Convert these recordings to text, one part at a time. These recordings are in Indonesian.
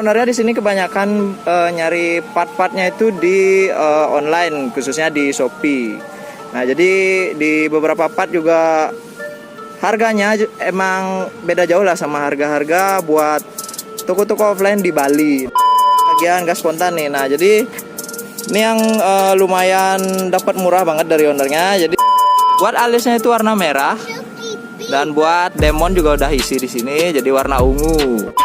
ownernya di sini kebanyakan nyari part-partnya itu di online, khususnya di Shopee. Nah, jadi di beberapa part juga harganya emang beda jauh lah sama harga-harga buat toko-toko offline di Bali. Bagian gas spontan nih. Nah, jadi ini yang lumayan dapat murah banget dari ownernya. Jadi buat alisnya itu warna merah dan buat demon juga udah isi di sini jadi warna ungu.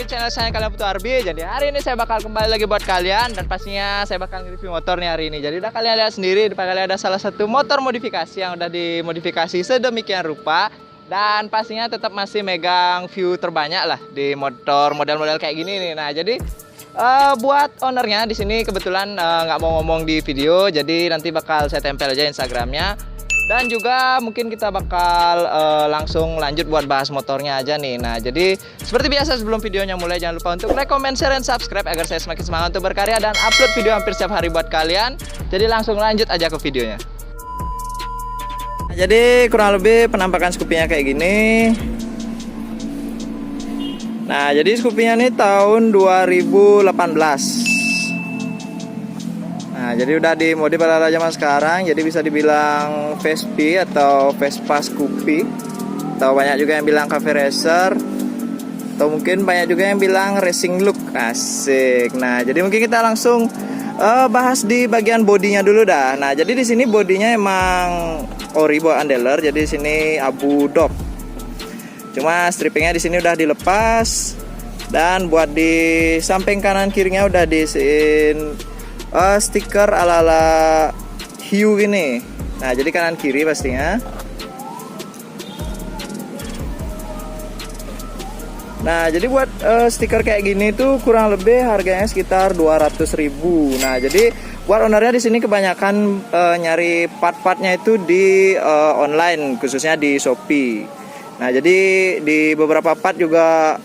Channel saya Kalian Butuh RB. Jadi hari ini saya bakal kembali lagi buat kalian, dan pastinya saya bakal nge-review motor nih hari ini. Jadi udah kalian lihat sendiri, di kalian ada salah satu motor modifikasi yang udah dimodifikasi sedemikian rupa, dan pastinya tetap masih megang view terbanyak lah di motor model-model kayak gini nih. Nah, jadi buat ownernya di sini kebetulan nggak mau ngomong di video, jadi nanti bakal saya tempel aja Instagramnya. Dan juga mungkin kita bakal langsung lanjut buat bahas motornya aja nih. Nah, jadi seperti biasa sebelum videonya mulai, jangan lupa untuk like, comment, share, dan subscribe agar saya semakin semangat untuk berkarya dan upload video hampir setiap hari buat kalian. Jadi langsung lanjut aja ke videonya. Nah, jadi kurang lebih penampakan Scoopy-nya kayak gini. Nah, jadi Scoopy-nya ini tahun 2018. Nah, jadi udah dimodif pada zaman sekarang, jadi bisa dibilang Vespi atau Vespa Scoopy, atau banyak juga yang bilang cafe racer, atau mungkin banyak juga yang bilang racing look. Asik. Nah, jadi mungkin kita langsung bahas di bagian bodinya dulu dah. Nah, jadi di sini bodinya emang ori buat undealer, jadi di sini abu dop. Cuma strippingnya di sini udah dilepas, dan buat di samping kanan kirinya udah diisiin stiker ala-ala hiu gini. Nah, jadi kanan kiri pastinya. Nah, jadi buat stiker kayak gini tuh kurang lebih harganya sekitar 200.000. Nah, jadi buat ownernya di sini kebanyakan nyari part-partnya itu di online, khususnya di Shopee. Nah, jadi di beberapa part juga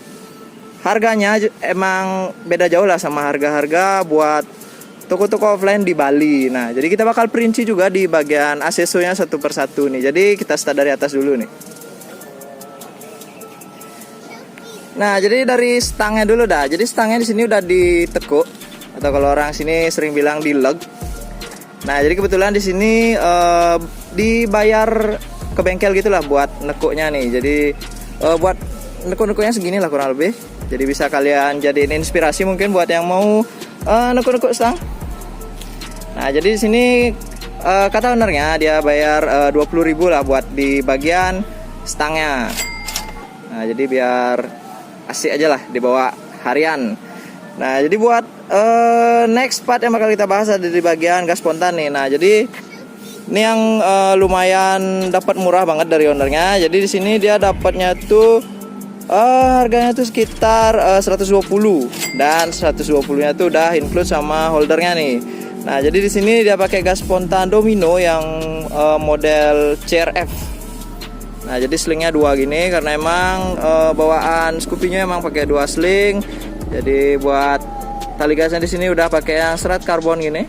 harganya emang beda jauh lah sama harga-harga buat toko-toko offline di Bali. Nah, jadi kita bakal perinci juga di bagian aksesorisnya satu persatu nih. Jadi kita start dari atas dulu nih. Nah, jadi dari stangnya dulu dah. Jadi stangnya di sini udah ditekuk, atau kalau orang sini sering bilang dileg. Nah, jadi kebetulan di sini dibayar ke bengkel gitulah buat nekuknya nih. Jadi buat nekuk-nekuknya segini lah kurang lebih. Jadi bisa kalian jadiin inspirasi mungkin buat yang mau nekuk-nekuk stang. Nah, jadi di sini kata ownernya dia bayar 20.000 lah buat di bagian stangnya. Nah, jadi biar asik aja lah dibawa harian. Nah, jadi buat next part yang bakal kita bahas ada di bagian gas spontan nih. Nah, jadi ini yang lumayan dapat murah banget dari ownernya. Jadi di sini dia dapatnya tuh harganya tuh sekitar 120, dan 120-nya tuh udah include sama holdernya nih. Nah, jadi di sini dia pakai gas spontan Domino yang model CRF. Nah, jadi slingnya dua gini karena emang bawaan Scoopy-nya emang pakai dua sling. Jadi buat tali gasnya di sini udah pakai yang serat karbon gini.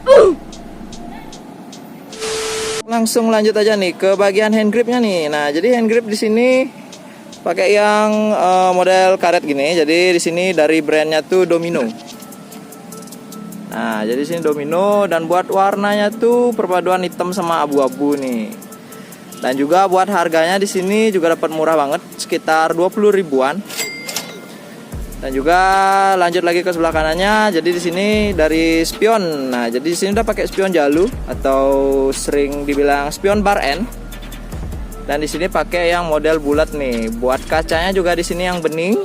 Langsung lanjut aja nih ke bagian hand gripnya nih. Nah, jadi hand grip di sini pakai yang model karet gini. Jadi di sini dari brandnya tuh Domino. Nah, jadi sini domino, dan buat warnanya tuh perpaduan hitam sama abu-abu nih. Dan juga buat harganya di sini juga dapat murah banget, sekitar 20 ribuan. Dan juga lanjut lagi ke sebelah kanannya. Jadi di sini dari spion. Nah, jadi di sini udah pakai spion jalu atau sering dibilang spion bar end. Dan di sini pakai yang model bulat nih. Buat kacanya juga di sini yang bening.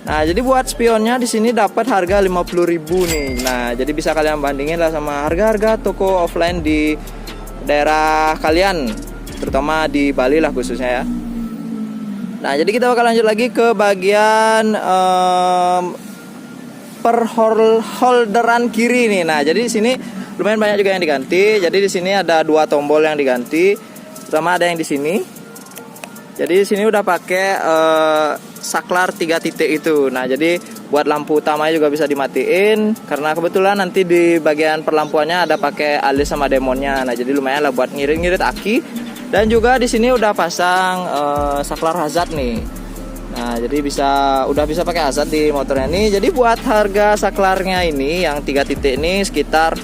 Nah, jadi buat spionnya di sini dapat harga 50.000 nih. Nah, jadi bisa kalian bandingin lah sama harga-harga toko offline di daerah kalian, terutama di Bali lah khususnya ya. Nah, jadi kita bakal lanjut lagi ke bagian holderan kiri nih. Nah, jadi di sini lumayan banyak juga yang diganti. Jadi di sini ada 2 tombol yang diganti, terutama ada yang di sini. Jadi di sini udah pakai saklar 3 titik itu. Nah, jadi buat lampu utamanya juga bisa dimatiin, karena kebetulan nanti di bagian perlampuannya ada pakai alis sama demonnya. Nah, jadi lumayan lah buat ngirit-ngirit aki. Dan juga di sini udah pasang saklar hazard nih. Nah, jadi udah bisa pakai hazard di motornya nih. Jadi buat harga saklarnya ini yang 3 titik ini sekitar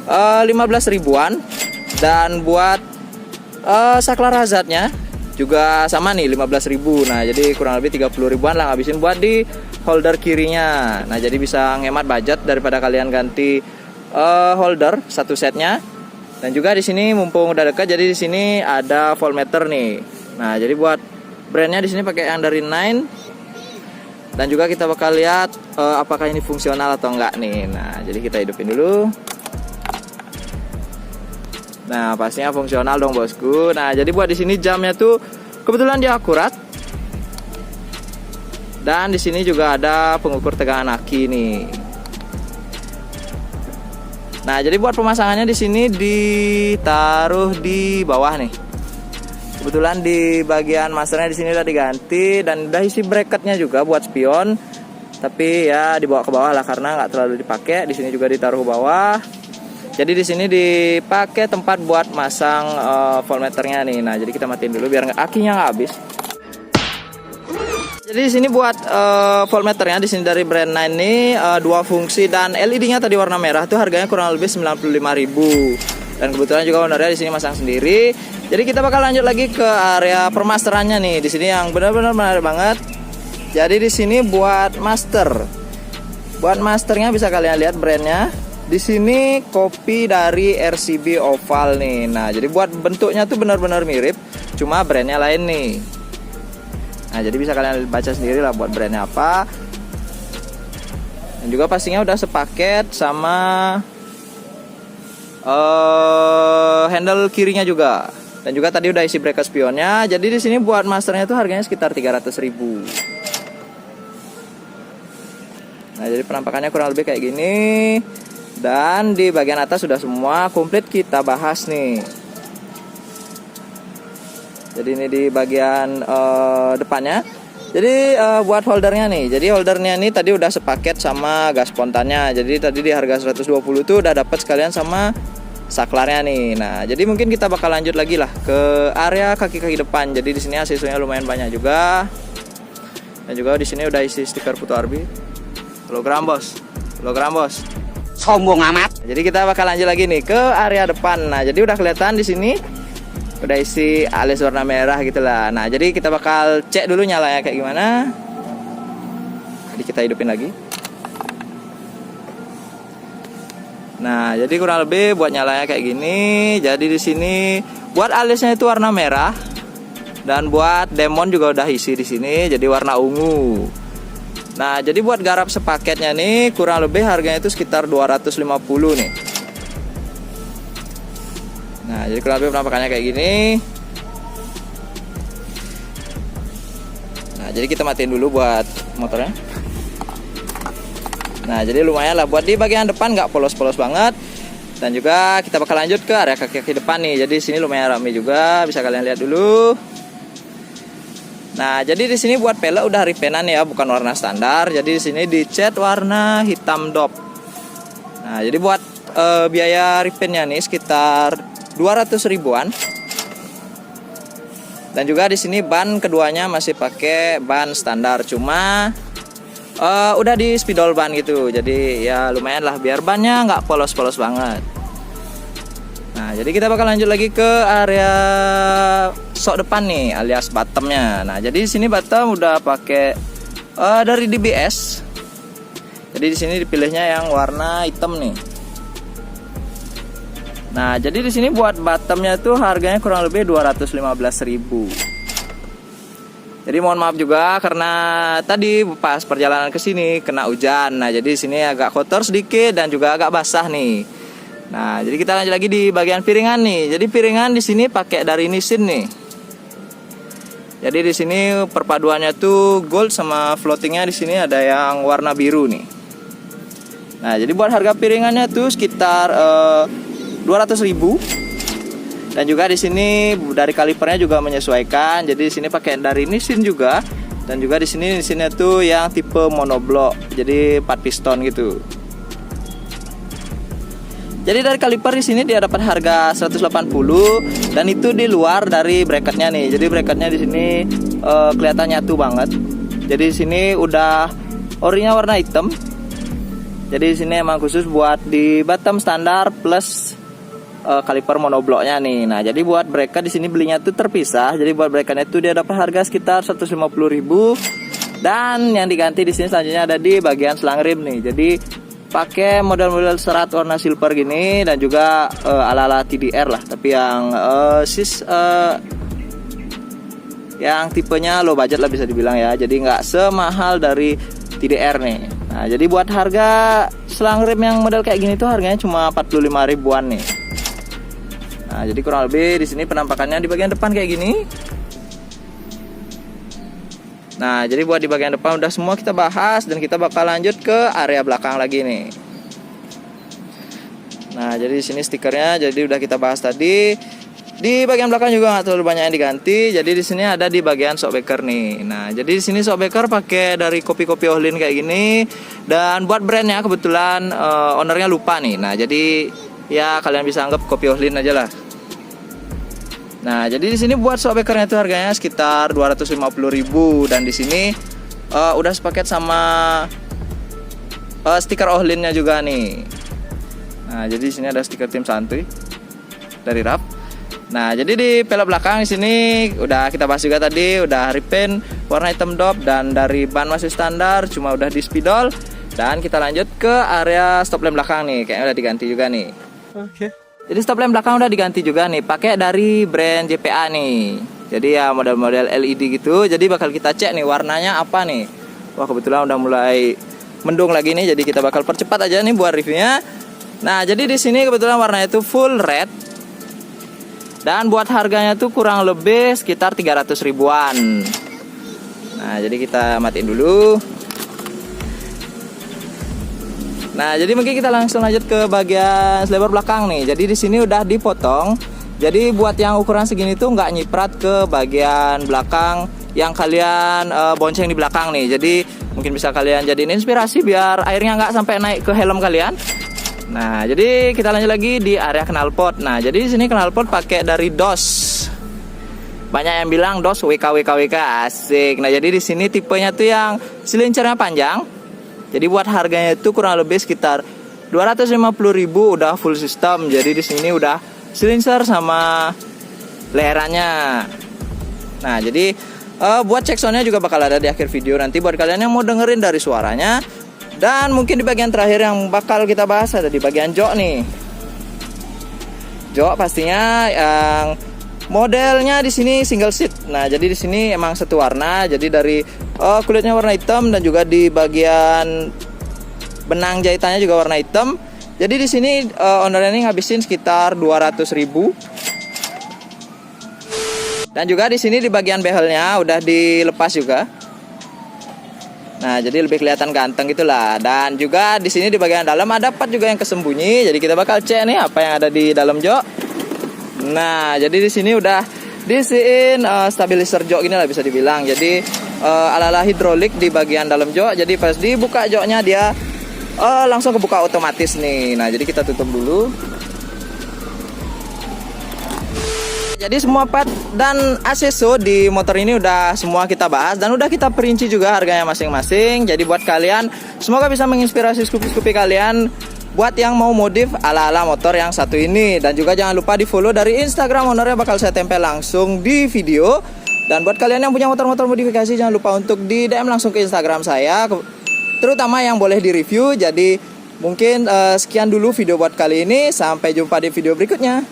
15 ribuan. Dan buat saklar hazardnya juga sama nih 15.000. Nah, jadi kurang lebih 30 ribuan lah ngabisin buat di holder kirinya. Nah, jadi bisa ngemat budget daripada kalian ganti holder satu setnya. Dan juga di sini mumpung udah dekat, jadi di sini ada voltmeter nih. Nah, jadi buat brandnya di sini pakai yang dari Nine. Dan juga kita bakal lihat apakah ini fungsional atau enggak nih. Nah, jadi kita hidupin dulu. Nah, pastinya fungsional dong bosku. Nah, jadi buat di sini jamnya tuh kebetulan dia akurat. Dan di sini juga ada pengukur tegangan aki nih. Nah, jadi buat pemasangannya di sini ditaruh di bawah nih. Kebetulan di bagian masternya di sini udah diganti dan udah isi bracketnya juga buat spion. Tapi ya dibawa ke bawah lah karena nggak terlalu dipakai. Di sini juga ditaruh ke bawah. Jadi di sini dipakai tempat buat masang voltmeternya nih. Nah, jadi kita matiin dulu biar akinya nggak habis. Jadi di sini buat voltmeternya di sini dari brand Nine ini 2 fungsi dan LED-nya tadi warna merah tuh harganya kurang lebih 95.000. Dan kebetulan juga ownernya di sini masang sendiri. Jadi kita bakal lanjut lagi ke area permasterannya nih. Di sini yang benar-benar menarik banget. Jadi di sini buat master. Buat masternya bisa kalian lihat brandnya. Di sini kopi dari RCB Oval nih. Nah, jadi buat bentuknya tuh benar-benar mirip, cuma brandnya lain nih. Nah, jadi bisa kalian baca sendiri lah buat brandnya apa. Dan juga pastinya udah sepaket sama handle kirinya juga. Dan juga tadi udah isi bracket spionnya. Jadi di sini buat masternya tuh harganya sekitar 300.000. Nah, jadi penampakannya kurang lebih kayak gini. Dan di bagian atas sudah semua komplit kita bahas nih. Jadi ini di bagian depannya. Jadi buat holdernya nih. Jadi holdernya ini tadi udah sepaket sama gas spontannya. Jadi tadi di harga 120 tuh udah dapat sekalian sama saklarnya nih. Nah, jadi mungkin kita bakal lanjut lagi lah ke area kaki-kaki depan. Jadi di sini aksesorisnya lumayan banyak juga. Dan juga di sini udah isi stiker Putu Arbi. Hologram bos. Hologram bos. Sombong amat. Jadi kita bakal lanjut lagi nih ke area depan. Nah, jadi udah kelihatan di sini udah isi alis warna merah gitulah. Nah, jadi kita bakal cek dulu nyalanya kayak gimana. Jadi kita hidupin lagi. Nah, jadi kurang lebih buat nyalanya kayak gini. Jadi di sini buat alisnya itu warna merah dan buat demon juga udah isi di sini jadi warna ungu. Nah, jadi buat garap sepaketnya nih kurang lebih harganya itu sekitar 250 nih. Nah, jadi kurang lebih penampakannya kayak gini. Nah, jadi kita matiin dulu buat motornya. Nah, jadi lumayan lah buat di bagian depan nggak polos-polos banget. Dan juga kita bakal lanjut ke area kaki-kaki depan nih. Jadi sini lumayan ramai juga, bisa kalian lihat dulu. Nah, jadi di sini buat pelek udah repaintan ya, bukan warna standar. Jadi di sini dicat warna hitam dop. Nah, jadi buat biaya repaintnya nih sekitar 200 ribuan. Dan juga di sini ban keduanya masih pakai ban standar, cuma udah di spidol ban gitu. Jadi ya lumayan lah biar bannya nggak polos-polos banget. Nah, jadi kita bakal lanjut lagi ke area sok depan nih, alias bottomnya. Nah, jadi di sini bottom udah pakai dari DBS. Jadi di sini dipilihnya yang warna hitam nih. Nah, jadi di sini buat bottomnya tuh harganya kurang lebih 215.000. Jadi mohon maaf juga karena tadi pas perjalanan ke sini kena hujan. Nah, jadi di sini agak kotor sedikit dan juga agak basah nih. Nah, jadi kita lanjut lagi di bagian piringan nih. Jadi piringan di sini pakai dari Nissin nih. Jadi di sini perpaduannya tuh gold sama floatingnya di sini ada yang warna biru nih. Nah, jadi buat harga piringannya tuh sekitar 200.000. Dan juga di sini dari kalipernya juga menyesuaikan. Jadi di sini pakai dari Nissin juga. Dan juga di sini Nissinnya tuh yang tipe monoblok. Jadi 4 piston gitu. Jadi dari kaliper di sini dia dapat harga 180 dan itu di luar dari bracketnya nih. Jadi bracketnya di sini kelihatan nyatu banget. Jadi di sini udah orinya warna hitam. Jadi di sini emang khusus buat di bottom standar plus kaliper monobloknya nih. Nah, jadi buat bracket di sini belinya tuh terpisah. Jadi buat bracketnya tuh dia dapat harga sekitar 150.000 dan yang diganti di sini selanjutnya ada di bagian selang rim nih. Jadi pakai model-model serat warna silver gini dan juga ala-ala TDR lah, tapi yang yang tipenya low budget lah bisa dibilang ya. Jadi nggak semahal dari TDR nih. Nah, jadi buat harga selang rim yang model kayak gini tuh harganya cuma 45 ribuan nih. Nah, jadi kurang lebih di sini penampakannya di bagian depan kayak gini. Nah, jadi buat di bagian depan udah semua kita bahas dan kita bakal lanjut ke area belakang lagi nih. Nah, jadi di sini stikernya jadi udah kita bahas tadi. Di bagian belakang juga nggak terlalu banyak yang diganti. Jadi di sini ada di bagian shockbreaker nih. Nah, jadi di sini shockbreaker pakai dari kopi-kopi Ohlin kayak gini. Dan buat brandnya kebetulan ownernya lupa nih. Nah, jadi ya kalian bisa anggap kopi Ohlin aja lah. Nah, jadi di sini buat shockbreakernya itu harganya sekitar 250.000 dan di sini udah sepaket sama stiker Ohlinnya juga nih. Nah, jadi di sini ada stiker tim santuy dari RAP. Nah, jadi di pelek belakang di sini udah kita bahas juga tadi, udah repaint warna hitam dop dan dari ban masih standar, cuma udah di spidol. Dan kita lanjut ke area stop lamp belakang nih, kayaknya udah diganti juga nih. Oke. Jadi stop lamp belakang udah diganti juga nih, pakai dari brand JPA nih. Jadi ya model-model LED gitu. Jadi bakal kita cek nih warnanya apa nih. Wah, kebetulan udah mulai mendung lagi nih, jadi kita bakal percepat aja nih buat reviewnya. Nah, jadi di sini kebetulan warnanya itu full red. Dan buat harganya tuh kurang lebih sekitar 300 ribuan. Nah, jadi kita matiin dulu. Nah, jadi mungkin kita langsung lanjut ke bagian lebar belakang nih. Jadi di sini udah dipotong. Jadi buat yang ukuran segini tuh nggak nyiprat ke bagian belakang yang kalian bonceng di belakang nih. Jadi mungkin bisa kalian jadiin inspirasi biar airnya nggak sampai naik ke helm kalian. Nah, jadi kita lanjut lagi di area knalpot. Nah, jadi di sini knalpot pakai dari DOS. Banyak yang bilang DOS WK asik. Nah, jadi di sini tipenya tuh yang silincernya panjang. Jadi buat harganya itu kurang lebih sekitar 250.000 udah full system. Jadi di sini udah silincer sama leherannya. Nah, jadi buat check soundnya juga bakal ada di akhir video nanti buat kalian yang mau dengerin dari suaranya. Dan mungkin di bagian terakhir yang bakal kita bahas ada di bagian jok nih. Jok pastinya yang modelnya di sini single seat. Nah, jadi di sini emang satu warna. Jadi dari kulitnya warna hitam dan juga di bagian benang jahitannya juga warna hitam. Jadi di sini ownernya ini ngabisin sekitar 200.000. Dan juga di sini di bagian behelnya udah dilepas juga. Nah, jadi lebih kelihatan ganteng gitulah. Dan juga di sini di bagian dalam ada part juga yang kesembunyi. Jadi kita bakal cek nih apa yang ada di dalam jok. Nah, jadi di sini udah disiin stabilizer jok gini lah bisa dibilang. Jadi ala-ala hidrolik di bagian dalam jok. Jadi pas dibuka joknya dia langsung kebuka otomatis nih. Nah, jadi kita tutup dulu. Jadi semua part dan akseso di motor ini udah semua kita bahas dan udah kita perinci juga harganya masing-masing. Jadi buat kalian semoga bisa menginspirasi skupi-skupi kalian buat yang mau modif ala-ala motor yang satu ini. Dan juga jangan lupa di follow dari Instagram ownernya, bakal saya tempel langsung di video. Dan buat kalian yang punya motor-motor modifikasi jangan lupa untuk di DM langsung ke Instagram saya, terutama yang boleh di review. Jadi mungkin sekian dulu video buat kali ini, sampai jumpa di video berikutnya.